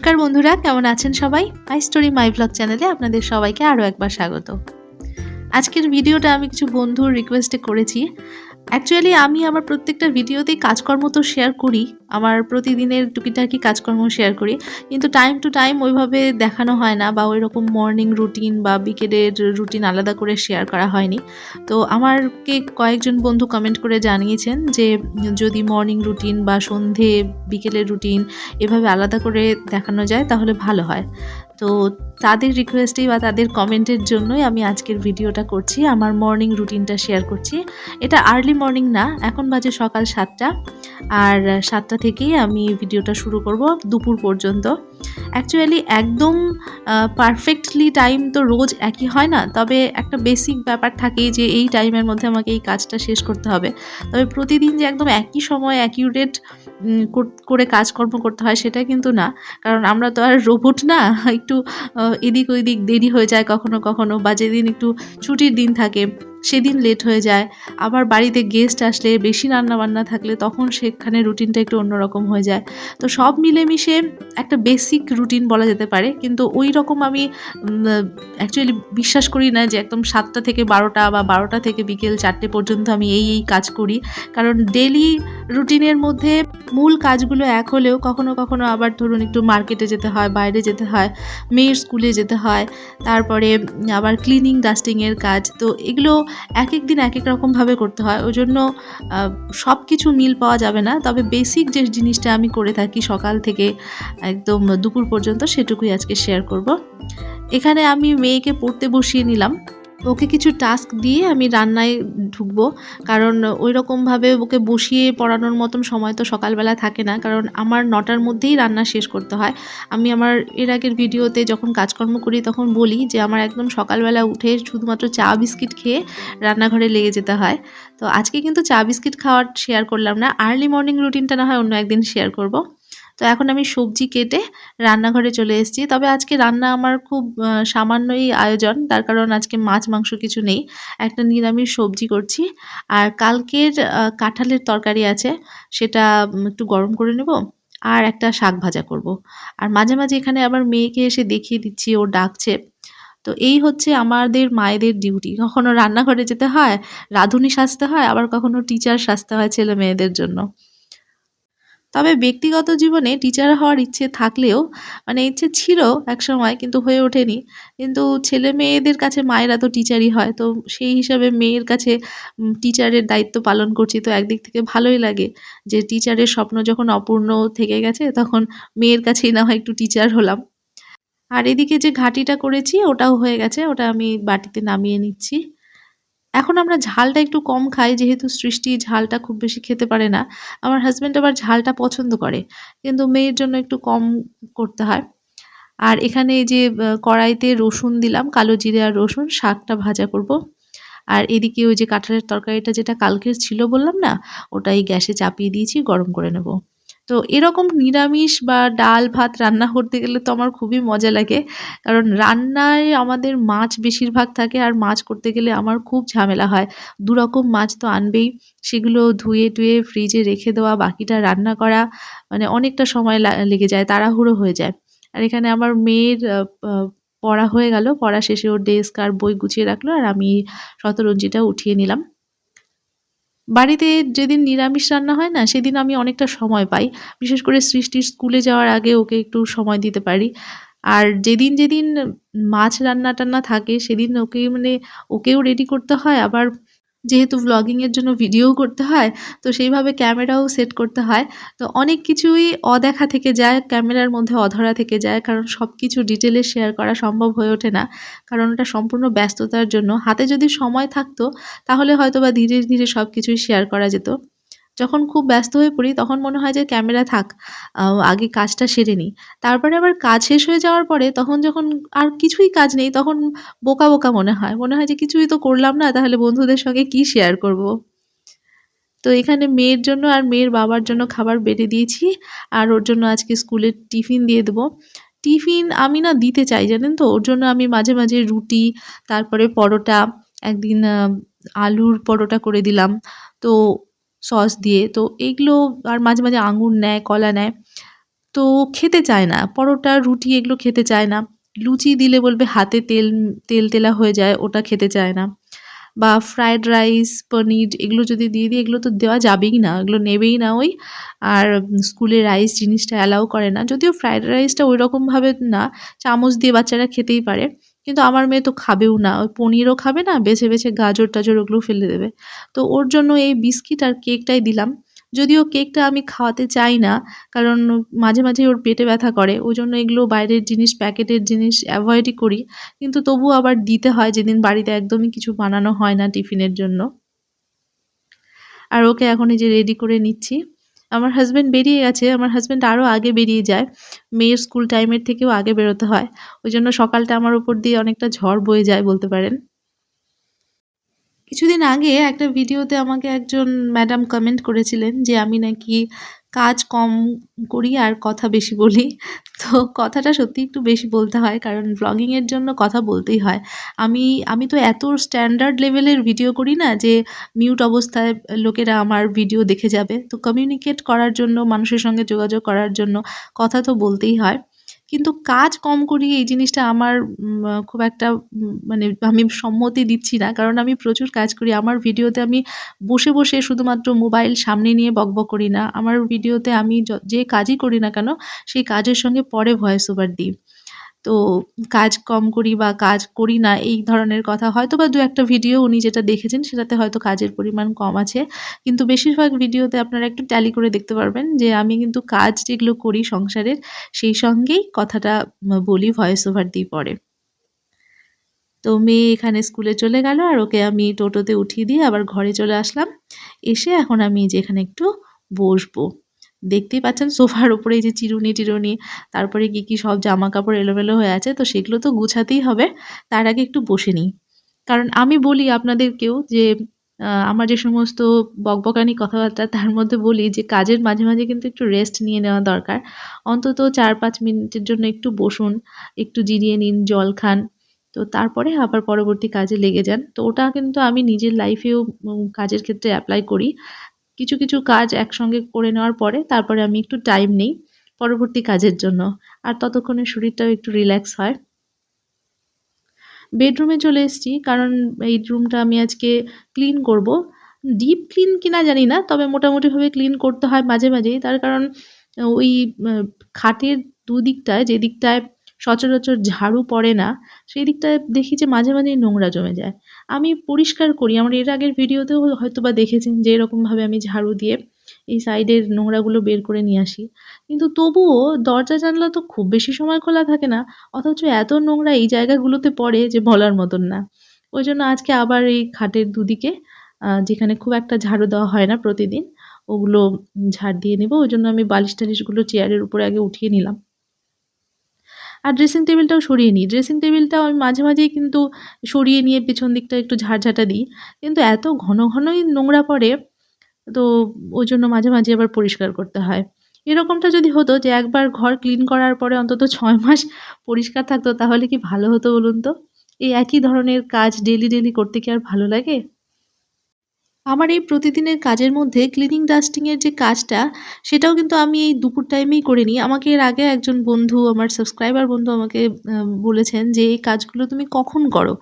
নমস্কার বন্ধুরা, কেমন আছেন সবাই? মাই স্টোরি মাই ব্লগ চ্যানেলে আপনাদের সবাইকে আরও একবার স্বাগত। আজকের ভিডিওটা আমি কিছু বন্ধুর রিকোয়েস্টে করেছি। অ্যাকচুয়ালি আমি আমার প্রত্যেকটা ভিডিওতেই কাজকর্ম তো শেয়ার করি, আমার প্রতিদিনের টুকিটাকি কাজকর্ম শেয়ার করি, কিন্তু টাইম টু টাইম ওইভাবে দেখানো হয় না বা ওইরকম মর্নিং রুটিন বা বিকেলের রুটিন আলাদা করে শেয়ার করা হয়নি। তো আমাকে কয়েকজন বন্ধু কমেন্ট করে জানিয়েছেন যে যদি মর্নিং রুটিন বা সন্ধে বিকেলের রুটিন এভাবে আলাদা করে দেখানো যায় তাহলে ভালো হয়। তো তাদের রিকোয়েস্টেই বা তাদের কমেন্টের জন্যই আমি আজকের ভিডিওটা করছি, আমার মর্নিং রুটিনটা শেয়ার করছি। এটা আর্লি মর্নিং না, এখন বাজে সকাল 7টা, আর 7টা থেকেই আমি ভিডিওটা শুরু করব দুপুর পর্যন্ত। অ্যাকচুয়ালি একদম পারফেক্টলি টাইম তো রোজ একই হয় না, তবে একটা বেসিক ব্যাপার থাকেই যে এই টাইমের মধ্যে আমাকে এই কাজটা শেষ করতে হবে। তবে প্রতিদিন যে একদম একই সময় অ্যাকিউরেট করে কাজকর্ম করতে হয় সেটা কিন্তু না, কারণ আমরা তো আর রোবট না। একটু এদিক ওইদিক দেরি হয়ে যায় কখনো কখনো, বা যেদিন একটু ছুটির দিন থাকে সেদিন লেট হয়ে যায়। আবার বাড়িতে গেস্ট আসলে বেশি রান্নাবান্না থাকলে তখন সেখানে রুটিনটা একটু অন্যরকম হয়ে যায়। তো সব মিলেমিশে একটা বেসিক রুটিন বলা যেতে পারে, কিন্তু ওই রকম আমি অ্যাকচুয়ালি বিশ্বাস করি না যে একদম 7টা থেকে 12টা বা 12টা থেকে বিকেল 4টে পর্যন্ত আমি এই কাজ করি। কারণ ডেইলি রুটিনের মধ্যে মূল কাজগুলো এক হলেও কখনো কখনো আবার ধরুন একটু মার্কেটে যেতে হয়, বাইরে যেতে হয়, মেয়ের স্কুলে যেতে হয়, তারপরে আবার ক্লিনিং ডাস্টিংয়ের কাজ। তো এগুলো একেক দিন একেক রকমভাবে করতে হয়, ওই জন্য সব কিছু মিল পাওয়া যাবে না। তবে বেসিক যে জিনিসটা আমি করে থাকি সকাল থেকে একদম দুপুর পর্যন্ত সেটুকুই আজকে শেয়ার করব। এখানে আমি মেয়েকে পড়তে বসিয়ে নিলাম, ওকে কিছু টাস্ক দিয়ে আমি রান্নায় ঢুকবো, কারণ ওই রকমভাবে ওকে বসিয়ে পড়ানোর মতন সময় তো সকালবেলা থাকে না, কারণ আমার 9টার মধ্যেই রান্না শেষ করতে হয়। আমি আমার এর আগের ভিডিওতে যখন কাজকর্ম করি তখন বলি যে আমার একদম সকালবেলা উঠে শুধুমাত্র চা বিস্কিট খেয়ে রান্নাঘরে লেগে যেতে হয়। তো আজকে কিন্তু চা বিস্কিট খাওয়ার শেয়ার করলাম না, আর্লি মর্নিং রুটিনটা না হয় অন্য একদিন শেয়ার করব। তো এখন আমি সবজি কেটে রান্নাঘরে চলে এসেছি। তবে আজকে রান্না আমার খুব সামান্যই আয়োজন, তার কারণ আজকে মাছ মাংস কিছু নেই, একটা নিরামিষ সবজি করছি। আর কালকের কাঁঠালের তরকারি আছে, সেটা একটু গরম করে নেব, আর একটা শাক ভাজা করব। আর মাঝে মাঝে এখানে আবার মেয়েকে এসে দেখিয়ে দিচ্ছি, ও ডাকছে। তো এই হচ্ছে আমাদের মায়েদের ডিউটি, কখনো রান্নাঘরে যেতে হয়, রাঁধুনি সাজতে হয়, আবার কখনো টিচার সাজতে হয় ছেলে মেয়েদের জন্য। তবে ব্যক্তিগত জীবনে টিচার হওয়ার ইচ্ছে থাকলেও, মানে ইচ্ছে ছিল একসময়, কিন্তু হয়ে ওঠেনি। কিন্তু ছেলে মেয়েদের কাছে মায়েরা তো টিচারই হয়, তো সেই হিসাবে মেয়ের কাছে টিচারের দায়িত্ব পালন করছি। তো একদিক থেকে ভালোই লাগে যে টিচারের স্বপ্ন যখন অপূর্ণ থেকে গেছে তখন মেয়ের কাছেই না হয় একটু টিচার হলাম। আর এদিকে যে ঘাঁটিটা করেছি ওটাও হয়ে গেছে, ওটা আমি বাটিতে নামিয়ে নিচ্ছি। এখন আমরা ঝালটা একটু কম খাই, যেহেতু সৃষ্টি ঝালটা খুব বেশি খেতে পারে না। আমার হাসব্যান্ড আবার ঝালটা পছন্দ করে, কিন্তু মেয়ের জন্য একটু কম করতে হয়। আর এখানে এই যে কড়াইতে রসুন দিলাম, কালো জিরে আর রসুন, শাকটা ভাজা করব। আর এদিকে ওই যে কাঁঠালের তরকারিটা যেটা কালকের ছিল বললাম না, ওটাই গ্যাসে চাপিয়ে দিয়েছি, গরম করে নেব। তো এরকম নিরামিষ বা ডাল ভাত রান্না করতে গেলে তো আমার খুবই মজা লাগে, কারণ রান্নায় আমাদের মাছ বেশিরভাগ থাকে, আর মাছ করতে গেলে আমার খুব ঝামেলা হয়। দুরকম মাছ তো আনবেই, সেগুলো ধুয়ে টুয়ে ফ্রিজে রেখে দেওয়া, বাকিটা রান্না করা, মানে অনেকটা সময় লেগে যায়, তাড়াহুড়ো হয়ে যায়। আর এখানে আমার মেয়ের পড়া হয়ে গেল, পড়া শেষে ওর ডেস্ক আর বই গুছিয়ে রাখলো, আর আমি শতরঞ্জিটা উঠিয়ে নিলাম। বাড়িতে যেদিন নিরামিষ রান্না হয় না সেদিন আমি অনেকটা সময় পাই, বিশেষ করে সৃষ্টির স্কুলে যাওয়ার আগে ওকে একটু সময় দিতে পারি। আর যেদিন যেদিন মাছ রান্না টান্না থাকে সেদিন ওকে মানে ওকেও রেডি করতে হয়, আবার যেহেতু ভ্লগিং এর জন্য ভিডিওও করতে হয়, তো সেইভাবে ক্যামেরাও সেট করতে হয়। তো অনেক কিছুই অদেখা থেকে যায়, ক্যামেরার মধ্যে অধরা থেকে যায়, কারণ সব কিছু ডিটেলে শেয়ার করা সম্ভব হয়ে ওঠে না, কারণ ওটা সম্পূর্ণ ব্যস্ততার জন্য। হাতে যদি সময় থাকতো তাহলে হয়তোবা ধীরে ধীরে সব কিছুই শেয়ার করা যেত। যখন খুব ব্যস্ত হয়ে পড়ি তখন মনে হয় যে ক্যামেরা থাক, আগে কাজটা সেরে নিই। তারপরে আবার কাজ শেষ হয়ে যাওয়ার পরে তখন যখন আর কিছুই কাজ নেই তখন বোকা বোকা মনে হয়, মনে হয় যে কিছুই তো করলাম না, তাহলে বন্ধুদের সঙ্গে কি শেয়ার করব। তো এখানে মেয়ের জন্য আর মেয়ের বাবার জন্য খাবার বেড়ে দিয়েছি, আর ওর জন্য আজকে স্কুলে টিফিন দিয়ে দেবো। টিফিন আমি না দিতে চাই জানেন তো, ওর জন্য আমি মাঝে মাঝে রুটি, তারপরে পরোটা, একদিন আলুর পরোটা করে দিলাম, তো সস দিয়ে, তো এইগুলো, আর মাঝে মাঝে আঙুর নেয়, কলা নেয়। তো খেতে চায় না। পরোটা, রুটি এগুলো খেতে চায় না। লুচি দিলে বলবে হাতে তেলা হয়ে যায়, ওটা খেতে চায় না। বা ফ্রাইড রাইস, পনির এগুলো যদি দিয়ে দিই, এগুলো তো দেওয়া যাবেই না। এগুলো নেবেই না ওই। আর স্কুলে রাইস জিনিসটা অ্যালাও করে না। যদিও ফ্রাইড রাইসটা ঐরকমভাবে না, চামচ দিয়ে বাচ্চারা খেতেই পারে। কিন্তু আমার মেয়ে তো খাবেও না। ওই পনিরও খাবে না, বেছে গাজর-টাজর ওগুলো ফেলে দেবে। তো ওর জন্য এই বিস্কিট আর কেকটাই দিলাম। যদিও কেকটা আমি খাওয়াতে চাই না, কারণ মাঝে ওর পেটে ব্যথা করে। ওইজন্য এগুলো বাইরের জিনিস, প্যাকেটের জিনিস এভয়েডই করি। কিন্তু তবুও আবার দিতে হয় যেদিন বাড়িতে একদমই কিছু বানানো হয় না টিফিনের জন্য। আর ওকে এখন এই যে রেডি করে নিচ্ছি। আমার হাসব্যান্ড বেরিয়ে গেছে। আমার হাসব্যান্ড আরও আগে বেরিয়ে যায়। মেয়ের স্কুল টাইমের থেকেও আগে বেরোতে হয়। ওইজন্য সকালটা আমার উপর দিয়ে অনেকটা ঝড় বয়ে যায় বলতে পারেন। কিছুদিন আগে একটা ভিডিওতে আমাকে একজন ম্যাডাম কমেন্ট করেছিলেন যে আমি নাকি কাজ কম করি আর কথা বেশি বলি। তো কথাটা সত্যি একটু বেশি বলতে হয়, কারণ ব্লগিং এর জন্য কথা বলতেই হয়। আমি আমি তো এত স্ট্যান্ডার্ড লেভেলের ভিডিও করি না যে মিউট অবস্থায় লোকেরা আমার ভিডিও দেখে যাবে। তো কমিউনিকেট করার জন্য, মানুষের সঙ্গে যোগাযোগ করার জন্য কথা তো বলতেই হয়। কিন্তু কাজ কম করি এই জিনিসটা আমার খুব একটা মানে আমি সম্মতি দিচ্ছি না। কারণ আমি প্রচুর কাজ করি। আমার ভিডিওতে আমি বসে শুধুমাত্র মোবাইল সামনে নিয়ে বকবক করি না। আমার ভিডিওতে আমি যে কাজই করি না কেন, সেই কাজের সঙ্গে পরে ভয়েস ওভার দিই। তো কাজ কম করি বা কাজ করি না এই ধরনের কথা হয়তোবা ২-১ টা ভিডিও উনি যেটা দেখেছেন সেটাতে হয়তো কাজের পরিমাণ কম আছে। কিন্তু বেশিরভাগ ভিডিওতে আপনারা একটু ট্যালি করে দেখতে পারবেন যে আমি কিন্তু কাজ যেগুলো করি সংসারের, সেই সঙ্গেই কথাটা বলি, ভয়েস ওভার দিই পরে। তো মেয়ে এখানে স্কুলে চলে গেল আর ওকে আমি টোটোতে উঠিয়ে দিয়ে আবার ঘরে চলে আসলাম। এসে এখন আমি যে এখানে একটু বসবো। দেখতেই পাচ্ছেন সোফার উপরে এই যে চিরুনি, তারপরে কি সব জামাকাপড় এলোমেলো হয়ে আছে। তো সেগুলো তো গুছাতেই হবে। তার আগে একটু বসে নিই। কারণ আমি বলি আপনাদেরকেও যে আমার যে সমস্ত বকবকানি কথাবার্তা তার মধ্যে বলি যে কাজের মাঝে কিন্তু একটু রেস্ট নিয়ে নেওয়া দরকার। অন্তত ৪-৫ মিনিটের জন্য একটু বসুন, একটু জিরিয়ে নিন, জল খান। তো তারপরে আবার পরবর্তী কাজে লেগে যান। তো ওটা কিন্তু আমি নিজের লাইফেও কাজের ক্ষেত্রে এপ্লাই করি। কিছু কাজ একসঙ্গে করে নেওয়ার পরে তারপরে আমি একটু টাইম নেই পরবর্তী কাজের জন্য। আর ততক্ষণে শরীরটাও একটু রিল্যাক্স হয়। বেডরুমে চলে এসেছি, কারণ এই রুমটা আমি আজকে ক্লিন করব। ডিপ ক্লিন কিনা জানি না, তবে মোটামুটিভাবে ক্লিন করতে হয় মাঝেই। তার কারণ ওই আ খাটের দুদিকটায়, যে দিকটায় সচরাচর ঝাড়ু পড়ে না, সেই দিকটায় দেখি যে মাঝেই নোংরা জমে যায়। আমি পরিষ্কার করি। আমার এর আগের ভিডিওতেও হয়তোবা দেখেছেন যে এরকমভাবে আমি ঝাড়ু দিয়ে এই সাইডের নোংরাগুলো বের করে নিয়ে আসি। কিন্তু তবুও দরজা জানালা তো খুব বেশি সময় খোলা থাকে না। অথচ এত নোংরা এই জায়গাগুলোতে পড়ে যে বলার মতন না। ওইজন্য আজকে আবার এই খাটের দুদিকে যেখানে খুব একটা ঝাড়ু দেওয়া হয় না প্রতিদিন, ওগুলো ঝাড় দিয়ে নিবো। ওইজন্য আমি বালিশ-টালিশগুলো চেয়ারের উপরে আগে উঠিয়ে নিলাম। আর ড্রেসিং টেবিলটাও সরিয়ে নিই। ড্রেসিং টেবিলটাও আমি মাঝেই কিন্তু সরিয়ে নিয়ে পেছন দিকটা একটু ঝাড়ঝাঁটা দিই। কিন্তু এত ঘনই নোংরা পড়ে, তো ওইজন্য মাঝে আবার পরিষ্কার করতে হয়। এরকমটা যদি হতো যে একবার ঘর ক্লিন করার পরে অন্তত ৬ মাস পরিষ্কার থাকতো, তাহলে কি ভালো হতো বলুন তো? এই একই ধরনের কাজ ডেইলি করতে কি আর ভালো লাগে? আমার এই প্রতিদিনের কাজের মধ্যে ক্লিনিং ডাস্টিং এর যে কাজটা, সেটাও কিন্তু আমি এই দুপুর টাইমেই করে নিই। আমাকে এর আগে একজন বন্ধু, আমার সাবস্ক্রাইবার বন্ধু আমাকে বলেছেন যে, "এই কাজগুলো তুমি কখন করো?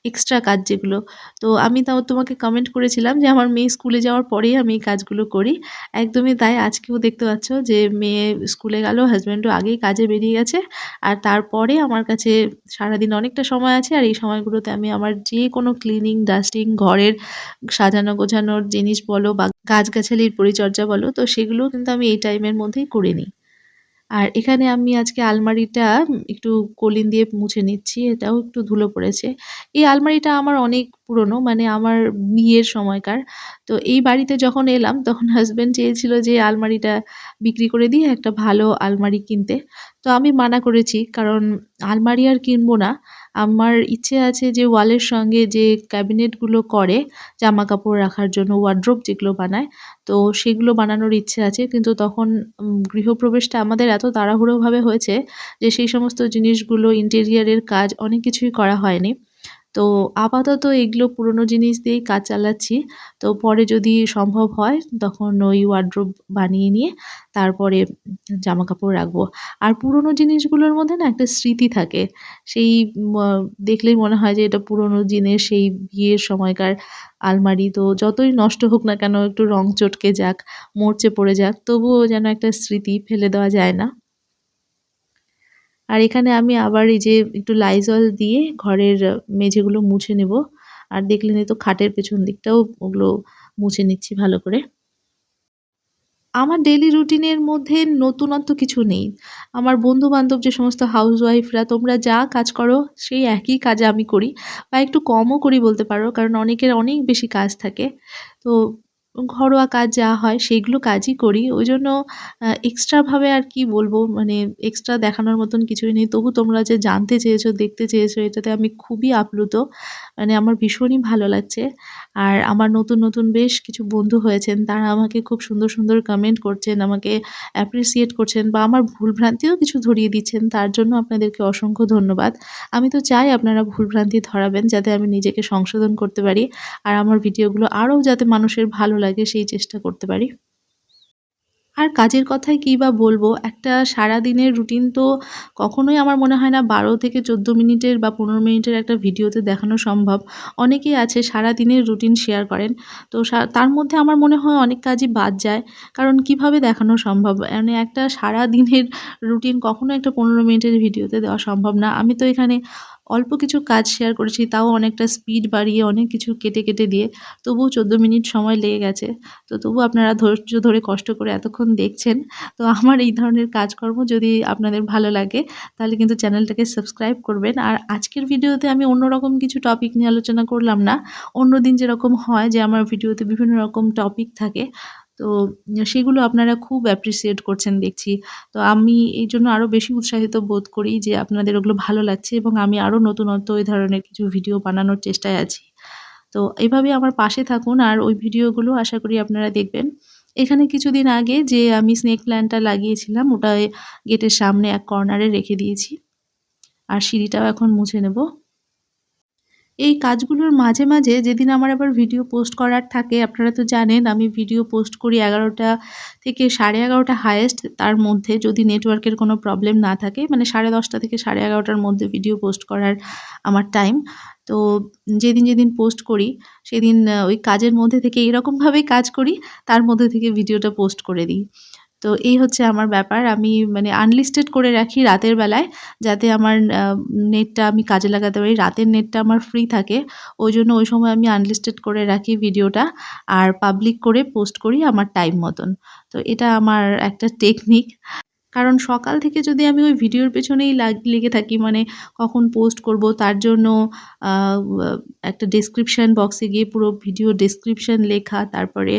এক্সট্রা কাজ যেগুলো।" তো আমি তাও তোমাকে কমেন্ট করেছিলাম যে, আমার মেয়ে স্কুলে যাওয়ার পরেই আমি এই কাজগুলো করি। একদমই তাই, আজকেও দেখতে পাচ্ছ যে মেয়ে স্কুলে গেল, হাসব্যান্ডও আগেই কাজে বেরিয়ে গেছে। আর তারপরে আমার কাছে সারাদিন অনেকটা সময় আছে। আর এই সময়গুলোতে আমি আমার যেকোনো ক্লিনিং, ডাস্টিং, ঘরের সাজানো গোছানোর জিনিস বলো বা গাছগাছালির পরিচর্যা বলো, তো সেগুলোও কিন্তু আমি এই টাইমের মধ্যেই করে নিই। আর এখানে আমি আজকে আলমারিটা একটু কলিন দিয়ে মুছে নিচ্ছি। এটাও একটু ধুলো পড়েছে। এই আলমারিটা আমার অনেক পুরনো, মানে আমার বিয়ের সময়কার। তো এই বাড়িতে যখন এলাম তখন হাসব্যান্ড চেয়েছিল যে আলমারিটা বিক্রি করে দিয়ে একটা ভালো আলমারি কিনতে। তো আমি মানা করেছি, কারণ আলমারি আর কিনবো না। আমার ইচ্ছে আছে যে ওয়ালের সঙ্গে যে ক্যাবিনেটগুলো করে জামাকাপড় রাখার জন্য, ওয়ারড্রোব যেগুলো বানায়, তো সেগুলো বানানোর ইচ্ছে আছে। কিন্তু তখন গৃহপ্রবেশটা আমাদের এত তাড়াহুড়োভাবে হয়েছে যে সেই সমস্ত জিনিসগুলো, ইন্টেরিয়রের কাজ অনেক কিছুই করা হয়নি। তো আপাতত এগুলো পুরনো জিনিস দিয়েই কাজ চালাচ্ছি। তো পরে যদি সম্ভব হয় তখন ওই ওয়ারড্রোব বানিয়ে নিয়ে তারপরে জামাকাপড় রাখবো। আর পুরনো জিনিসগুলোর মধ্যে না একটা স্মৃতি থাকে। সেই ম দেখলেই মনে হয় যে এটা পুরনো জিনিস, সেই বিয়ের সময়কার আলমারি। তো যতই নষ্ট হোক না কেন, একটু রং চটকে যাক, মরচে পড়ে যাক, তবুও যেন একটা স্মৃতি, ফেলে দেওয়া যায় না। আর এখানে আমি আবার এই যে একটু লাইজল দিয়ে ঘরের মেঝেগুলো মুছে নেব। আর দেখলেনই তো খাটের পেছন দিকটাও ওগুলো মুছে নিচ্ছি ভালো করে। আমার ডেইলি রুটিনের মধ্যে নতুনত্ব কিছু নেই। আমার বন্ধু-বান্ধব যে সমস্ত হাউসওয়াইফরা তোমরা যা কাজ করো সেই একই কাজ আমি করি, বা একটু কমও করি বলতে পারো। কারণ অনেকের অনেক বেশি কাজ থাকে। তো ঘরোয়া কাজ যা হয় সেইগুলো কাজই করি। ওইজন্য এক্সট্রা ভাবে আর কি বলবো, মানে এক্সট্রা দেখানোর মতন কিছুই নেই। তবু তোমরা যে জানতে চেয়েছো, দেখতে চেয়েছো, এটাতে আমি খুবই আপ্লুত। মানে আমার ভীষণই ভালো লাগছে। আর আমার নতুন, নতুন বেশ কিছু বন্ধু হয়েছেন। তারা আমাকে খুব সুন্দর, সুন্দর কমেন্ট করছেন, আমাকে অ্যাপ্রিশিয়েট করছেন, বা আমার ভুলভ্রান্তিও কিছু ধরিয়ে দিচ্ছেন। তার জন্য আপনাদেরকে অসংখ্য ধন্যবাদ। আমি তো চাই আপনারা ভুলভ্রান্তি ধরাবেন, যাতে আমি নিজেকে সংশোধন করতে পারি। আর আমার ভিডিওগুলো আরও যাতে মানুষের ভালো লাগে সেই চেষ্টা করতে পারি। আর কাজের কথায় কী বা বলবো, একটা সারাদিনের রুটিন তো কখনোই আমার মনে হয় না ১২ থেকে ১৪ মিনিটের বা ১৫ মিনিটের একটা ভিডিওতে দেখানো সম্ভব। অনেকেই আছে সারাদিনের রুটিন শেয়ার করেন। তো তার মধ্যে আমার মনে হয় অনেক কাজই বাদ যায়। কারণ কিভাবে দেখানো সম্ভব? মানে একটা সারাদিনের রুটিন কখনো একটা ১৫ মিনিটের ভিডিওতে দেওয়া সম্ভব না। আমি তো এখানে অল্প কিছু কাজ শেয়ার করেছি, তাও অনেকটা স্পিড বাড়িয়ে অনেক কিছু কেটে, কেটে দিয়ে তবুও ১৪ মিনিট সময় লেগে গেছে। তো তবুও আপনারা ধৈর্য ধরে কষ্ট করে এতক্ষণ দেখছেন। তো আমার এই ধরনের কাজকর্ম যদি আপনাদের ভালো লাগে, তাহলে কিন্তু চ্যানেলটাকে সাবস্ক্রাইব করবেন। আর আজকের ভিডিওতে আমি অন্যরকম কিছু টপিক নিয়ে আলোচনা করলাম না। অন্যদিন যেরকম হয় যে আমার ভিডিওতে বিভিন্ন রকম টপিক থাকে, তো সেগুলো আপনারা খুব অ্যাপ্রিশিয়েট করছেন দেখছি। তো আমি এইজন্য আরো বেশি উৎসাহিত বোধ করি যে আপনাদের ওগুলো ভালো লাগছে, এবং আমি আরো নতুনত্ব ওই ধরনের কিছু ভিডিও বানানোর চেষ্টায় আছি। তো এভাবেই আমার পাশে থাকুন, আর ওই ভিডিওগুলো আশা করি আপনারা দেখবেন। এখানে কিছুদিন আগে যে আমি স্নেক প্ল্যান্টটা লাগিয়েছিলাম, ওটা গেটের সামনে এক কর্নারে রেখে দিয়েছি। আর সিঁড়িটাও এখন মুছে নেব। এই কাজগুলোর মাঝে, মাঝে যেদিন আমার আবার ভিডিও পোস্ট করার থাকে, আপনারা তো জানেন আমি ভিডিও পোস্ট করি ১১টা থেকে ১১:৩০ হাইয়েস্ট, তার মধ্যে যদি নেটওয়ার্কের কোনো প্রবলেম না থাকে, মানে 10:30 থেকে 11:30টার মধ্যে ভিডিও পোস্ট করার আমার টাইম। তো যেদিন, যেদিন পোস্ট করি সেদিন ওই কাজের মধ্যে থেকে এরকমভাবেই কাজ করি, তার মধ্যে থেকে ভিডিওটা পোস্ট করে দিই। তো এই হচ্ছে আমার ব্যাপার। আমি মানে আনলিস্টেড করে রাখি রাতের বেলায়, যাতে আমার নেটটা আমি কাজে লাগাতে পারি। রাতের নেটটা আমার ফ্রি থাকে। ওইজন্য ওই সময় আমি আনলিস্টেড করে রাখি ভিডিওটা, আর পাবলিক করে পোস্ট করি আমার টাইম মতন। তো এটা আমার একটা টেকনিক। কারণ সকাল থেকে যদি আমি ওই ভিডিওর পেছনেই লেগে থাকি, মানে কখন পোস্ট করব তার জন্য আ ওয়া একটা ডেসক্রিপশন বক্সে গিয়ে পুরো ভিডিও ডেসক্রিপশন লেখা, তারপরে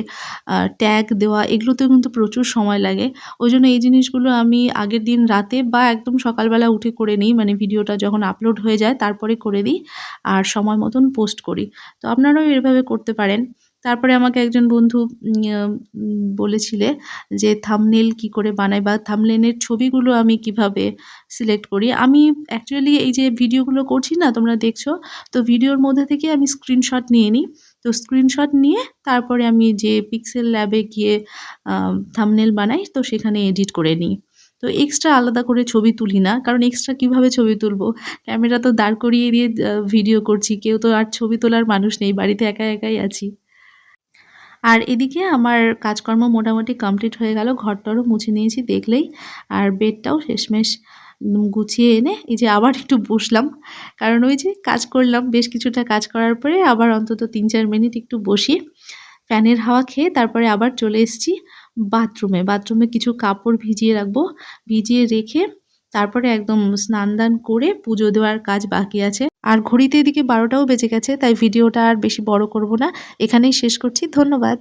ট্যাগ দেওয়া, এগুলোতেও কিন্তু প্রচুর সময় লাগে। ওইজন্য এই জিনিসগুলো আমি আগের দিন রাতে বা একদম সকালবেলা উঠে করে নিই। মানে ভিডিওটা যখন আপলোড হয়ে যায় তারপরে করে দিই, আর সময় মতন পোস্ট করি। তো আপনারাও এভাবে করতে পারেন। তারপরে আমাকে একজন বন্ধু বলেছিলে যে থাম্বনেইল কি করে বানাই, বা থাম্বনেইলের ছবিগুলো আমি কিভাবে সিলেক্ট করি। আমি অ্যাকচুয়ালি এই যে ভিডিওগুলো করছি না তোমরা দেখছো, তো ভিডিওর মধ্যে থেকে আমি স্ক্রিনশট নিয়ে নিই। তো স্ক্রিনশট নিয়ে তারপরে আমি যে পিক্সেল ল্যাবে গিয়ে থাম্বনেইল বানাই, তো সেখানে এডিট করে নিই। তো এক্সট্রা আলাদা করে ছবি তুলি না। কারণ এক্সট্রা কিভাবে ছবি তুলবো? ক্যামেরা তো দাঁড় করিয়ে দিয়ে ভিডিও করছি। কেউ তো আর ছবি তোলার মানুষ নেই। বাড়িতে একা একাই আছি। আর এদিকে আমার কাজকর্ম মোটামুটি কমপ্লিট হয়ে গেল। ঘর-টরও মুছে নিয়েছি দেখলেই। আর বেডটাও শেষমেশ গুছিয়ে এনে এই যে আবার একটু বসলাম। কারণ ওই যে কাজ করলাম, বেশ কিছুটা কাজ করার পরে আবার অন্তত ৩-৪ মিনিট একটু বসি। ফ্যানের হাওয়া খেয়ে তারপরে আবার চলে এসেছি বাথরুমে। বাথরুমে কিছু কাপড় ভিজিয়ে রাখবো। ভিজিয়ে রেখে তারপরে একদম স্নান-দান করে পুজো দেওয়ার কাজ বাকি আছে। আর ঘড়িতে এদিকে ১২টাও বেজে গেছে, তাই ভিডিওটা আর বেশি বড় করব না। এখানেই শেষ করছি। ধন্যবাদ।